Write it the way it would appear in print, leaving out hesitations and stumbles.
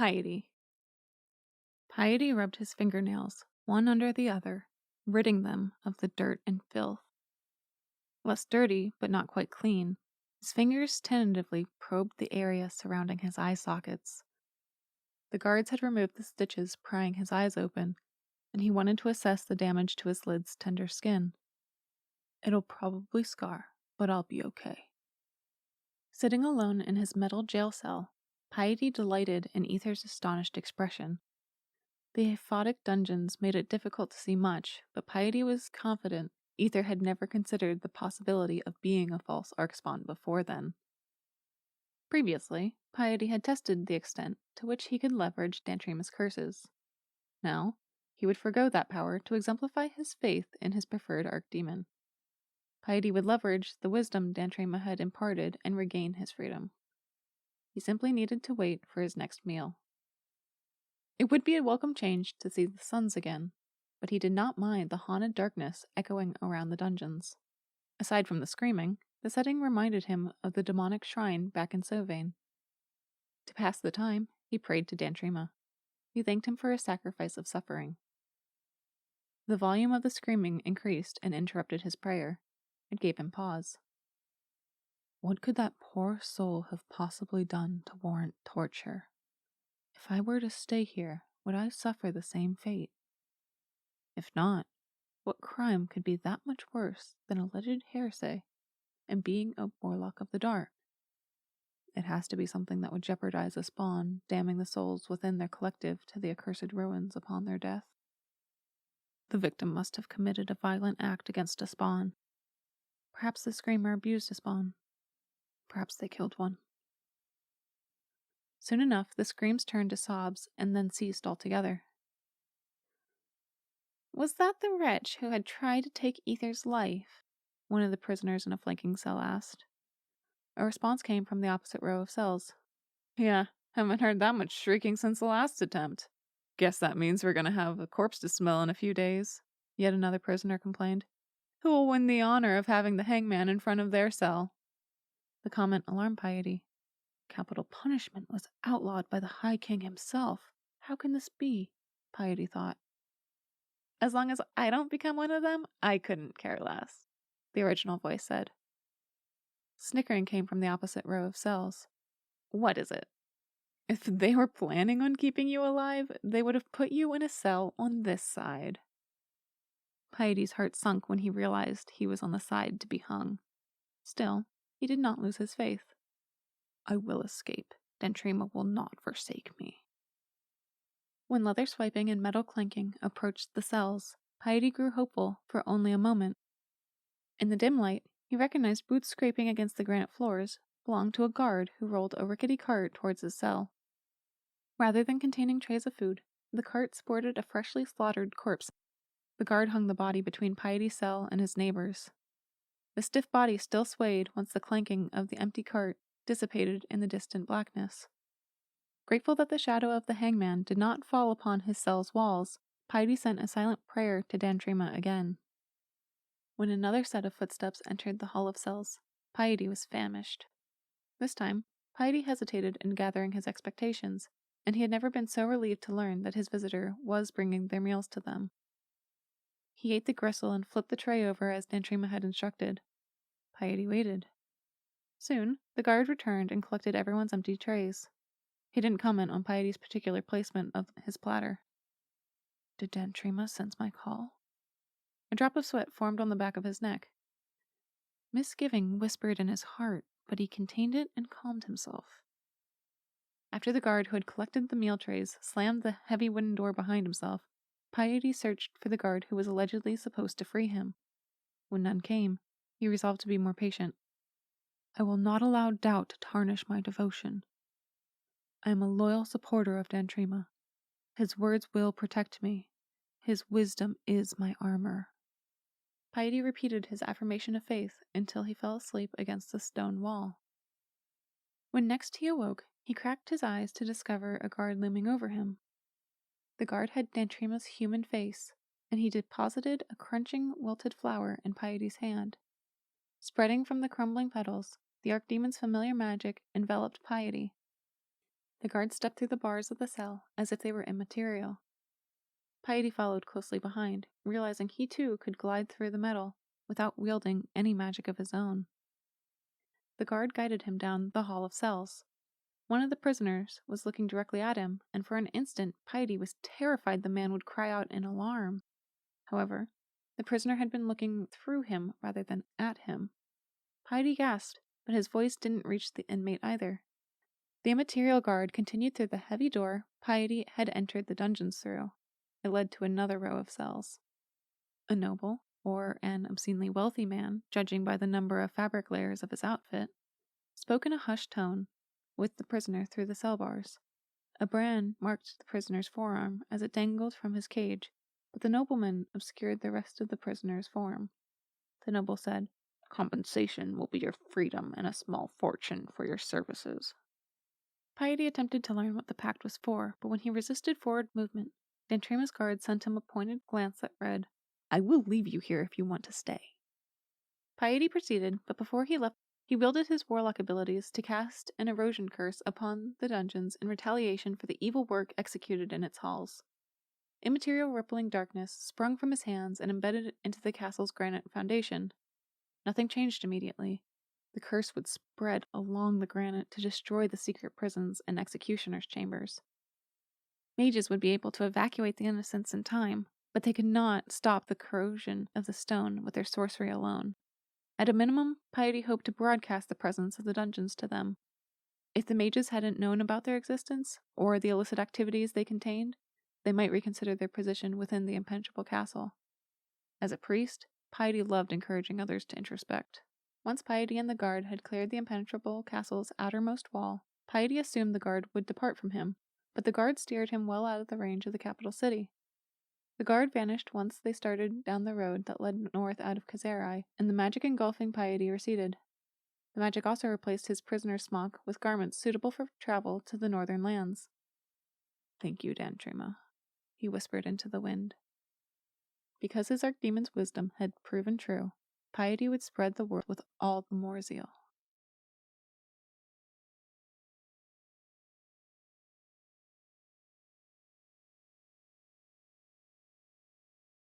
Piety. Piety rubbed his fingernails, one under the other, ridding them of the dirt and filth. Less dirty, but not quite clean, his fingers tentatively probed the area surrounding his eye sockets. The guards had removed the stitches prying his eyes open, and he wanted to assess the damage to his lid's tender skin. It'll probably scar, but I'll be okay. Sitting alone in his metal jail cell, Piety delighted in Ether's astonished expression. The aphotic dungeons made it difficult to see much, but Piety was confident Ether had never considered the possibility of being a false archspawn before then. Previously, Piety had tested the extent to which he could leverage Dantrima's curses. Now, he would forgo that power to exemplify his faith in his preferred archdemon. Piety would leverage the wisdom Dantrima had imparted and regain his freedom. He simply needed to wait for his next meal. It would be a welcome change to see the suns again, but he did not mind the haunted darkness echoing around the dungeons. Aside from the screaming, the setting reminded him of the demonic shrine back in Sylvain. To pass the time, he prayed to Dantrima. He thanked him for his sacrifice of suffering. The volume of the screaming increased and interrupted his prayer. It gave him pause. What could that poor soul have possibly done to warrant torture? If I were to stay here, would I suffer the same fate? If not, what crime could be that much worse than alleged heresy and being a warlock of the dark? It has to be something that would jeopardize a spawn, damning the souls within their collective to the accursed ruins upon their death. The victim must have committed a violent act against a spawn. Perhaps the screamer abused a spawn. Perhaps they killed one. Soon enough, the screams turned to sobs and then ceased altogether. Was that the wretch who had tried to take Ether's life? One of the prisoners in a flanking cell asked. A response came from the opposite row of cells. Yeah, haven't heard that much shrieking since the last attempt. Guess that means we're gonna have a corpse to smell in a few days, yet another prisoner complained. Who will win the honor of having the hangman in front of their cell? The comment alarmed Piety. Capital punishment was outlawed by the High King himself. How can this be? Piety thought. As long as I don't become one of them, I couldn't care less, the original voice said. Snickering came from the opposite row of cells. What is it? If they were planning on keeping you alive, they would have put you in a cell on this side. Piety's heart sunk when he realized he was on the side to be hung. Still, he did not lose his faith. I will escape. Dantrima will not forsake me. When leather swiping and metal clanking approached the cells, Piety grew hopeful for only a moment. In the dim light, he recognized boots scraping against the granite floors belonged to a guard who rolled a rickety cart towards his cell. Rather than containing trays of food, the cart sported a freshly slaughtered corpse. The guard hung the body between Piety's cell and his neighbor's. The stiff body still swayed once the clanking of the empty cart dissipated in the distant blackness. Grateful that the shadow of the hangman did not fall upon his cell's walls, Piety sent a silent prayer to Dantrima again. When another set of footsteps entered the hall of cells, Piety was famished. This time, Piety hesitated in gathering his expectations, and he had never been so relieved to learn that his visitor was bringing their meals to them. He ate the gristle and flipped the tray over as Dantrima had instructed. Piety waited. Soon, the guard returned and collected everyone's empty trays. He didn't comment on Piety's particular placement of his platter. Did Dantrima sense my call? A drop of sweat formed on the back of his neck. Misgiving whispered in his heart, but he contained it and calmed himself. After the guard who had collected the meal trays slammed the heavy wooden door behind himself, Piety searched for the guard who was allegedly supposed to free him. When none came, he resolved to be more patient. I will not allow doubt to tarnish my devotion. I am a loyal supporter of Dantrima. His words will protect me. His wisdom is my armor. Piety repeated his affirmation of faith until he fell asleep against the stone wall. When next he awoke, he cracked his eyes to discover a guard looming over him. The guard had Dantrima's human face, and he deposited a crunching wilted flower in Piety's hand. Spreading from the crumbling petals, the archdemon's familiar magic enveloped Piety. The guard stepped through the bars of the cell as if they were immaterial. Piety followed closely behind, realizing he too could glide through the metal without wielding any magic of his own. The guard guided him down the hall of cells. One of the prisoners was looking directly at him, and for an instant Piety was terrified the man would cry out in alarm. However, the prisoner had been looking through him rather than at him. Piety gasped, but his voice didn't reach the inmate either. The immaterial guard continued through the heavy door Piety had entered the dungeons through. It led to another row of cells. A noble, or an obscenely wealthy man, judging by the number of fabric layers of his outfit, spoke in a hushed tone with the prisoner through the cell bars. A brand marked the prisoner's forearm as it dangled from his cage, but the nobleman obscured the rest of the prisoner's form. The noble said, "Compensation will be your freedom and a small fortune for your services." Piety attempted to learn what the pact was for, but when he resisted forward movement, Dantrema's guard sent him a pointed glance that read, "I will leave you here if you want to stay." Piety proceeded, but before he left, he wielded his warlock abilities to cast an erosion curse upon the dungeons in retaliation for the evil work executed in its halls. Immaterial rippling darkness sprung from his hands and embedded into the castle's granite foundation. Nothing changed immediately. The curse would spread along the granite to destroy the secret prisons and executioner's chambers. Mages would be able to evacuate the innocents in time, but they could not stop the corrosion of the stone with their sorcery alone. At a minimum, Piety hoped to broadcast the presence of the dungeons to them. If the mages hadn't known about their existence, or the illicit activities they contained, they might reconsider their position within the impenetrable castle. As a priest, Piety loved encouraging others to introspect. Once Piety and the guard had cleared the impenetrable castle's outermost wall, Piety assumed the guard would depart from him, but the guard steered him well out of the range of the capital city. The guard vanished once they started down the road that led north out of Coserai, and the magic engulfing Piety receded. The magic also replaced his prisoner's smock with garments suitable for travel to the northern lands. "Thank you, Dantrema," he whispered into the wind. Because his archdemon's wisdom had proven true, Piety would spread the word with all the more zeal.